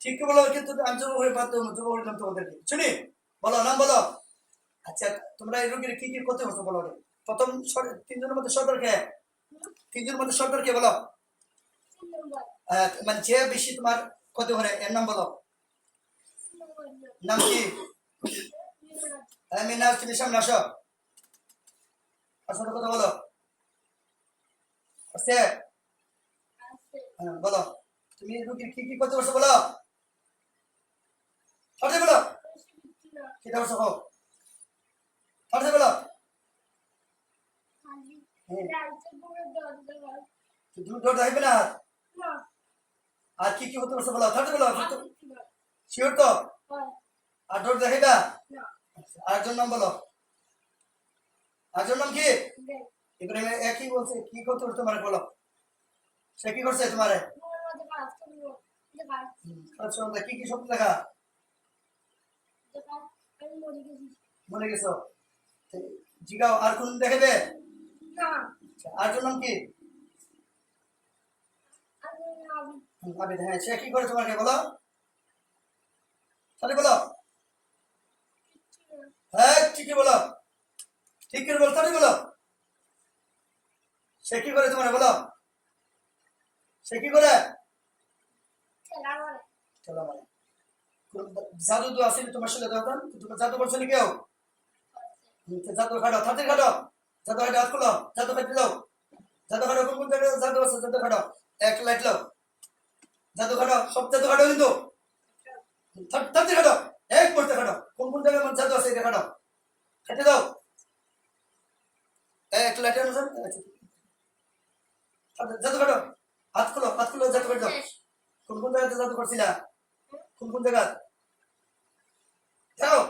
ঠিক বলো, কিন্তু আমি জব করে বাধ্য জব করলাম তোমাদেরকে। শুনি, বলো নাম বলো। আচ্ছা, তোমরা এই রোগীর কি কি করতে পারছো বলো। প্রথম তিনজনের মধ্যে সরকারকে, তিনজনের মধ্যে সরকারকে বলো। মানে যে বেশি তোমার ক্ষতি করে এর নাম বলো। নাম কি? আমি না, তুমি সামনে আসো, আসলে কথা বলো। আছে? হ্যাঁ বলো, তুমি রুগীর কি কি করতে পারছো বলো। সঠিক বলো, কি করছো হোক, সঠিক বলো। তুমি ডোর যাইবে না। আর কি কি করতে পারছো বলো, সঠিক বলো। শিওর তো? আর ডোর দেখাইবা? আরেকজন নাম বলো, আরেকজন নাম কি? ইব্রাহিম একই বলছে, কি করতে পারছো তোমার বলো। সে কি করছে তোমারে? কি কি স্বপ্ন দেখা? মনে গেছো? জিগাও, আর কোন দেখাবে? আরেকজন নাম কি? আবিদ, হ্যাঁ সে কি করে তোমাকে বলো, তাহলে বলো। হ্যাঁ ঠিকই বলো, ঠিক করে বলো, তাহলে বলো। সে কি করে তোমার বলো, সে কি করে? চলো মানে জাদু তো আসলে তোমার সাথে দাও, তোমার জাদু করছো নি কেউ? জাদু খাটো, থাতির খাটো, জাদু খাটো, হাত খুলো, জাদু খাটি দাও, জাদু খাটো, কোন কোন জায়গায় জাদু আছে, জাদু খাটো, এক লাইট লাও, জাদু খাটো, সব জাদু খাটো কিন্তু থাতির খাটো, এক করতে খাটো, কোন কোন জায়গায় জাদু আছে এটা খাটো, খাটি দাও, এক লাইট অনুসার জাদু খাটো, হাত খুলো, হাত খুলো, জাদু খাটি দাও। কোন কোন জায়গাতে জাদু করছিলা, কোন কোন জায়গা যাও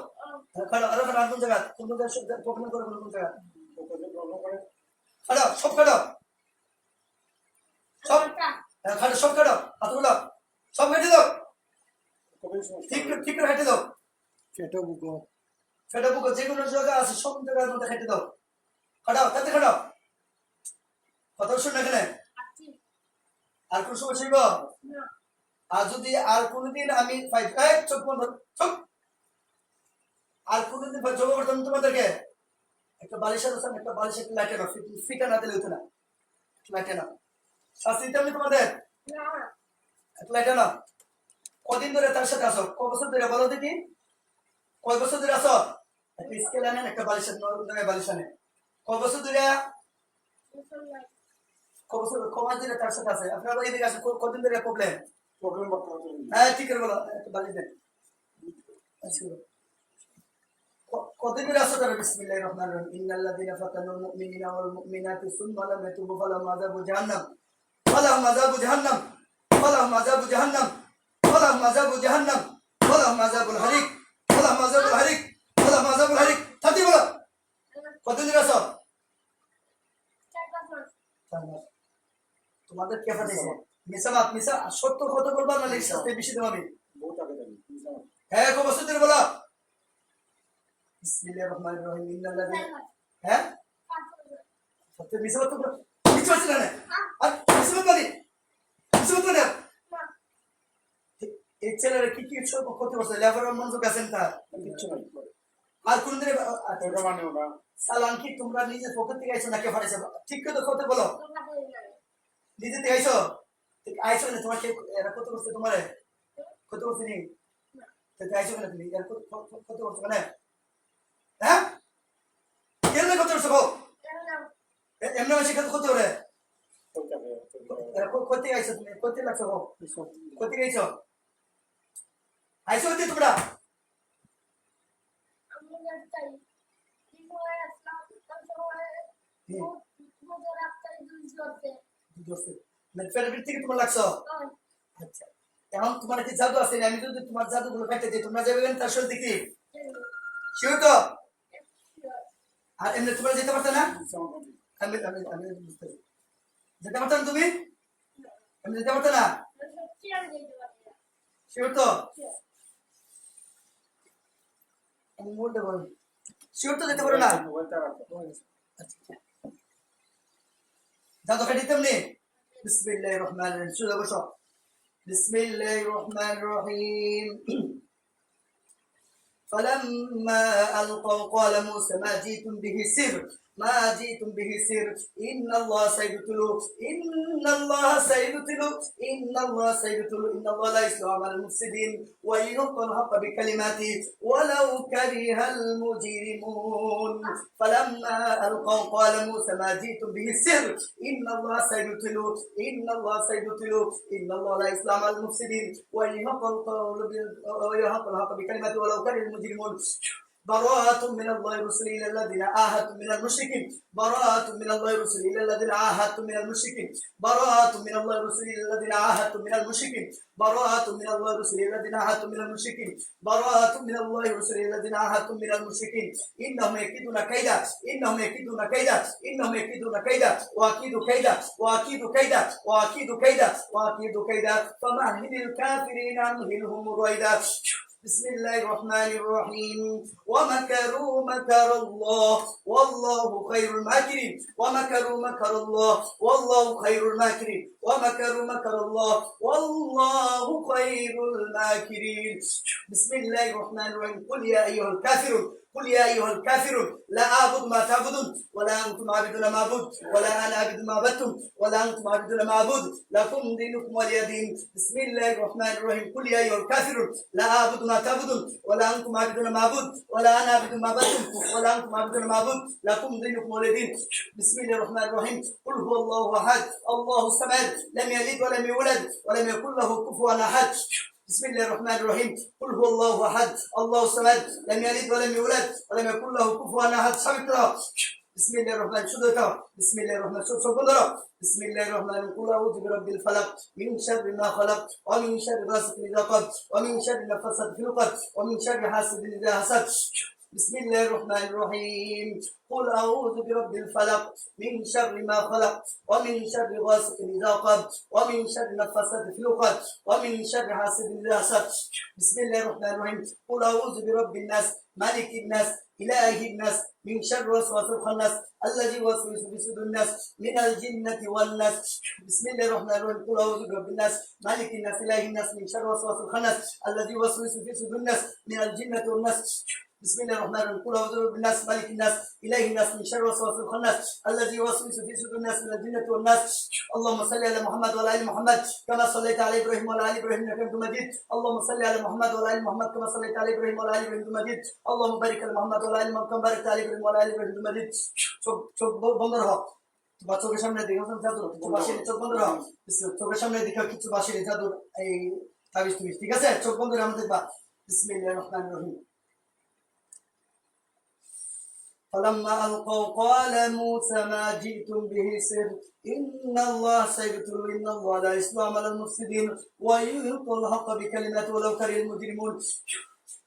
খাটো, আরো খাটো, আর কোন জায়গা, কোন কোন জায়গায় প্রবলেম করে, কোন কোন জায়গা খাটো, সব খাটো, সব খাটো, সব খাটো, হাতগুলো সব হেঁটে দাও, ঠিক ঠিক করে হেঁটে দাও। ফেটো বুকো, ফেটা বুকো যে কোনো জায়গা আছে সব জায়গার মধ্যে হেঁটে দাও, খাটাও, তাতে খাটাও, কথা শুনে এখানে। আর কোন সময় শিখব? আর যদি আর কোনদিন আমি চোখ বন্ধ, চোখ, আর কোনদিন জমা করতাম তোমাদেরকে, একটা বালিশের আছে, একটা বালিশ, একটা লাইটে নাও, ফিটা না দিলে হতো না, লাইটে নাও, শাস্তি দিতে আমি তোমাদের, একটা লাইটে নাও। কদিন ধরে তার সাথে আসো, ক বছর ধরে বলো দেখি, কয় বছর ধরে আসো? একটা স্কেল আনেন, একটা বালিশের জায়গায় বালিশ আনেন, কয় বছর ধরে, ক বছর ক মাস ধরে তার সাথে আছে আপনার এদিকে আসে, কদিন ধরে প্রবলেম? প্রবলেম হ্যাঁ ঠিক করে বলো, একটা বালিশ দেন। কদিন ধরে আসো তারা? বিসমিল্লাহির রহমানির রহিম, ইন্নাল্লাযীনা ফাতানুল মুমিনিনা ওয়াল মুমিনাতি সুম্মা লাম ইয়াতুবু ফালাহুম আযাবু জাহান্নাম, ফালাহুম আযাবু জাহান্নাম, ফালাহুম আযাবু জাহান্নাম, ফালাহুম আযাবু জাহান্নাম, ফালাহুম আযাবুল হারিক, ফালাহুম আযাবুল হারিক, ফালাহুম আযাবুল হারিক। তাতে বলো, কদিন ধরে আসো? 4 মাস। তোমাদের কে পাঠাইছে? মিসাবাত, মিসা সত্য কথা বলবা না, লিখতে বেশি দেব আমি। বহুত আগে জানি হ্যাঁ কত বছর ধরে বলো। বিসমিল্লাহির রহমানির রহিম, ইন্নাল্লাযীনা, হ্যাঁ সত্য মিসাবাত তো কিছু আছে না, আর মিসাবাত মানে মিসাবাত না। এই ছেলেরা কি কি সব করতে পারছে, লেবারের মনোযোগ আছেন তার কিচ্ছু নাই। আর কোন দিনে ওটা মানে ওটা সালাম কি তোমরা নিজের পকেট থেকে আইছো নাকি পাঠাইছো? ঠিক করে কথা বলো, নিজে থেকে আইছো? আইছো না তোমার, এরা কত করছে তোমারে, কত করছে নি, আইছো কেন তুমি, এরা কত করছে মানে, হ্যাঁ কেন কত করছো গো, এমনি মাসে কত কত করে কত আইছো তুমি, কত লাগছো গো, কত আইছো, আইছো কত তোমরা? ফেরবিট থেকে তোমার লাগছো? আচ্ছা, এখন তোমার কি জাদু আছে? আমি যদি তোমার জাদুগুলো কাটতে দিই তোমরা যাবে তার সাথে দেখি, শিওর তো? আর এমনি তোমরা যেতে পারতো না? আমি আমি আমি বুঝতে পারি, যেতে পারতো না তুমি, আমি যেতে পারতো না, শিওর তো? আমি বলতে পারি, শিওর তো যেতে পারো না? জাদু কাটি তেমনি। বিসমিল্লাহির রহমানির রহিম, শুরু বসো। بسم الله الرحمن الرحيم فلما ألقوا قال موسى ما جئتم به سر ما جئتم به سر إن الله سيبطله إن الله سيبطله إن الله سيبطله إن الله لا يصلح عمل المفسدين ويحق الحق بكلماته ولو كره المجرمون فلما ألقوا قال موسى ما جئتم به سر إن الله سيبطله إن الله سيبطله إن الله لا يصلح عمل المفسدين ويحق الحق بكلماته ولو كره المجرمون براءة من الله رسله إلى الذين عاهدتم من المشركين براءة من الله رسله إلى الذين عاهدتم من المشركين براءة من الله رسله إلى الذين عاهدتم من المشركين براءة من الله رسله إلى الذين عاهدتم من المشركين براءة من الله رسله إلى الذين عاهدتم من المشركين إنهم يكيدون كيدا إنهم يكيدون كيدا إنهم يكيدون كيدا وأكيد كيدا وأكيد كيدا وأكيد كيدا وأكيد كيدا فمهل الكافرين أمهلهم رويدا بسم الله الرحمن الرحيم ومكروا مكر الله والله خير الماكرين ومكروا مكر الله والله خير الماكرين ومكروا مكر الله والله خير الماكرين بسم الله الرحمن الرحيم قل يا أيها الكافرون قل يا أيها الكافرون لا أعبد ما تعبدون ولا أنتم عابدون ما أعبد ولا أنا عابد ما عبدتم ولا أنتم عابدون ما أعبد لكم دينكم ولي دين بسم الله الرحمن الرحيم قل يا أيها الكافرون لا أعبد ما تعبدون ولا أنتم عابدون ما أعبد ولا أنا عابد ما عبدتم ولا أنتم عابدون ما أعبد لكم دينكم ولي دين بسم الله الرحمن الرحيم قل هو الله أحد الله الصمد لم يلد ولم يولد ولم يكن له كفوا أحد بسم الله الرحمن الرحيم قل هو الله احد الله الصمد لم يلد ولم يولد ولم يكن له كفوا احد سبحان بسم الله الرحمن بسم الله الرحمن بسم الله الرحمن قل اعوذ برب الفلق من شر ما خلق ومن شر غاسق اذا وقب ومن شر النفاثات في العقد ومن شر حاسد اذا حسد بسم الله الرحمن الرحيم قل أعوذ برب الفلق من شر ما خلق ومن شر غاسق إذا وقب ومن شر النفاثات في العقد ومن شر حاسد إذا حسد بسم الله الرحمن الرحيم قل أعوذ برب الناس مالك الناس إله الناس من شر وسواس الخناس الذي يوسوس في صدور الناس من الجنة والناس بسم الله الرحمن الرحيم قل أعوذ برب الناس مالك الناس إله الناس من شر وسواس الخناس الذي يوسوس في صدور الناس من الجنة والناس بسم الله الرحمن الرحيم قل اعوذ برب الناس مالك الناس اله الناس من شر وسواس الخناس الذي يوسوس في صدور الناس من الجنه والناس اللهم صل على محمد وعلى ال محمد كما صليت على ابراهيم وعلى ال ابراهيم انك حميد مجيد اللهم صل على محمد وعلى ال محمد كما صليت على ابراهيم وعلى ال ابراهيم انك مجيد اللهم بارك على محمد وعلى ال محمد كما باركت على ابراهيم وعلى ال ابراهيم انك مجيد চোখ বন্ধ রাখো বা চোখের সামনে দেখো জাদু কিছু বাসির চোখ বন্ধ রাখো চোখের সামনে দেখো কিছু বাসির জাদু এই তাবিজ তুমি ঠিক আছে চোখ বন্ধ করে আমরা দেখবা বিসমিল্লাহির রহমানির রহিম فلما ألقوا قال موسى ما جئتم به سر إن الله سيبطل إن الله لا يصلح عمل المفسدين ويحق الحق بكلماته ولو كره المجرمون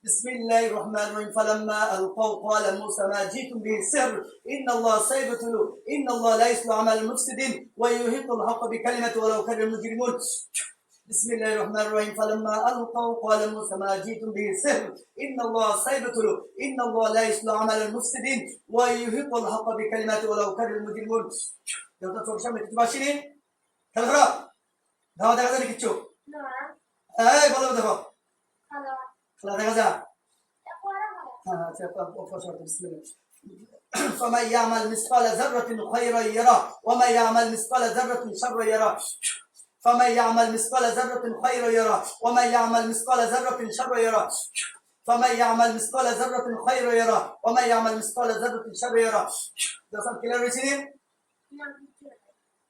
بسم الله الرحمن الرحيم فلما ألقوا قال موسى ما جئتم به سر إن الله سيبطل إن الله لا يصلح عمل المفسدين ويحق الحق بكلماته ولو كره المجرمون بسم الله الرحمن الرحيم فلما ألقوا قال موسى ما جئتم به سحر إن الله سيبطل إن الله لا يصلح عمل المفسدين ويحق الحق بكلماته ولو كره المجرمون যত চোখ সামনে কিছু বাসিনি খেলা করো ধাওয়া দেখা যায় কিছু এই বলো দেখো খেলা দেখা যা হ্যাঁ আচ্ছা বিসমিল্লাহ فمن يعمل مثقال ذرة خيرا يره ومن يعمل مثقال ذرة شرا يره فمن يعمل مثقال ذرة خيرا يره ومن يعمل مثقال ذرة شرا يره فمن يعمل مثقال ذرة خيرا يره ومن يعمل مثقال ذرة شرا يره ده সব ক্লিয়ার হয়েছে নি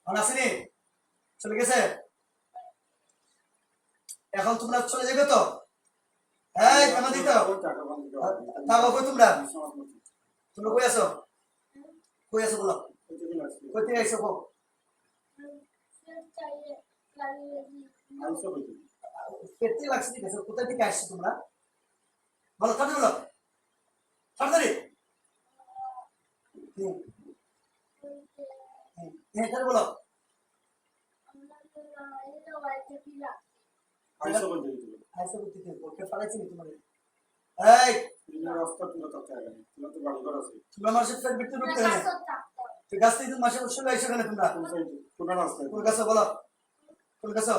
মনে আছে নি চলে গেছে এখন তোমরা চলে যাবে তো এই কেমন দিতে থাকো কই তোমরা তোমরা কই আছো বলো কই থেকে আইছো কো কেটে লাগছে ঠিক আছে কোথা থেকে আসছো তোমরা বলো তাড়াতাড়ি বলো তাড়াতাড়ি হ্যাঁ তাড়াতাড়ি বলো আইসো বলতে কি ওকে ফালাইছি তোমারে এই রাস্তা পুরো তাতে আগে তোমরা তো বাড়ি ঘর আছে তোমরা মাসের ফের বিট্টু ঢুকতে গেলে ঠিক আছে তুমি মাসে বসে আইছো কেন তোমরা কোন রাস্তা কোন কাছে বলো কোন কাছে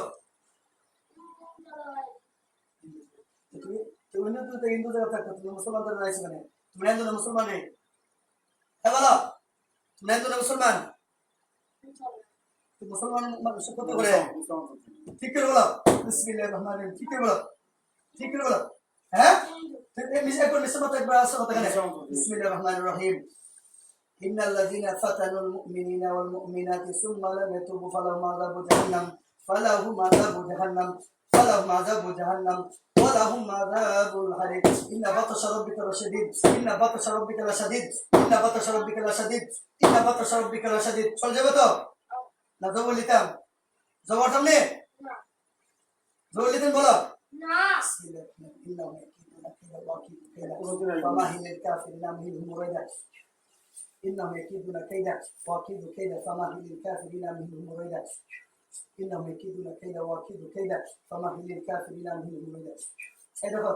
তুমি হিন্দু জায়গা থাকতো, তুমি মুসলমানদের রয়েছে মানে তুমি হিন্দু না মুসলমান নেই? হ্যাঁ বলো, তুমি হিন্দু না মুসলমান? তুমি মুসলমান মানুষের ক্ষতি করে, ঠিক করে বলো। বিসমিল্লাহির রহমানির রহিম, ঠিক করে বলো, ঠিক করে বলো। হ্যাঁ একবার মিশে মতো একবার আসো কথা এখানে। বিসমিল্লাহির রহমানির রহিম। ইন্নাল্লাযীনা ফাতানুল মুমিনিনা ওয়াল মুমিনাতি সুম্মা লাম ইয়াতুবু ফালাহুম আযাবু জাহান্নাম ফালাহুম আযাবু জাহান্নাম ফালাহুম আযাবু জাহান্নাম ওয়া লাহুম আযাবুল হারিক। ইন্না বাতাশা রাব্বিকা লাশাদীদ, ইন্না বাতাশা রাব্বিকা লাশাদীদ, ইন্না বাতাশা রাব্বিকা লাশাদীদ, ইন্না বাতাশা রাব্বিকা লাশাদীদ। চল যাবে তো না? জবর লিতাম, জবর সামনে জবর লিতেন বলো না। বিসমিল্লাহ ফামাহিলিল কাফিরিনা মিনহুম রয়দা إنهم يكيدون كيدا وأكيد كيدا فمهل الكافرين منهم رويدا إنهم يكيدون كيدا وأكيد كيدا فمهل الكافرين منهم رويدا। এই দেখো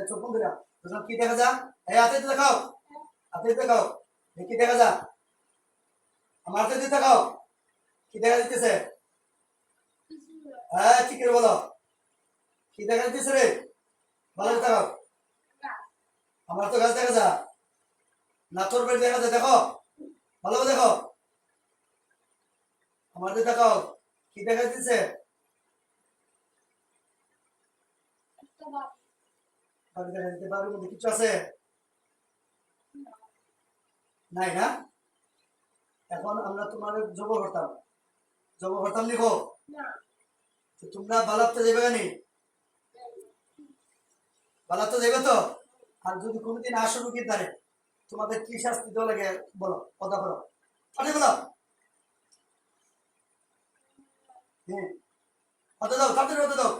চোখ বন্ধ না, বুঝলাম কি দেখা যা? এই হাতে দেখাও, হাতে দেখাও, কি দেখা যা? আমার হাতে দিয়ে দেখাও, কি দেখা যাচ্ছে? হ্যাঁ ঠিক করে বলো, কি দেখা যাচ্ছে রে? ভালো দেখাও। আমার তো গাছ দেখা যা না, তোর বেড দেখা যায়, দেখো ভালো দেখো, আমাদের দেখাও কি দেখা যাচ্ছে? দেখা যাচ্ছে বাড়ির মধ্যে কিছু আছে নাই না? এখন আমরা তোমার জব করতাম লিখো, তোমরা বালাতে যাবে কেন? বালাতে যাবে তো? আর যদি কোনোদিন আসো রুগীর দ্বারে তোমাদের কি শাস্তি দেওয়া লাগে বলো, কথা বলো, পাঠিয়ে বলো। হ্যাঁ হতে দাও, তাড়াতাড়ি হতে দাও।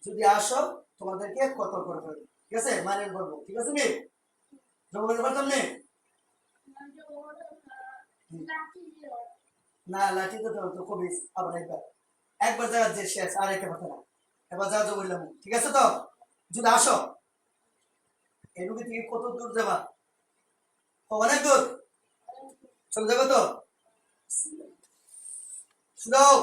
যদি আসো তোমাদেরকে কত করে ফেলবো, ঠিক আছে? মাইনে করবো, ঠিক আছে? নি জমা করতে পারতাম নি? না লাঠি তো তো খুবই আবার একবার জায়গা যে শেষ আর একটা কথা না, এবার যা যা বললাম, ঠিক আছে তো? যদি আসো এই রুগী থেকে কত দূর যাবা? অনেক দূর চলে যাবে তো? শুনাও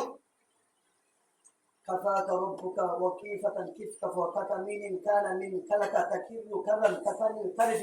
كفاك ربك وكيفة كفك وكك من كان من كلك تكر كرا كفن الكرب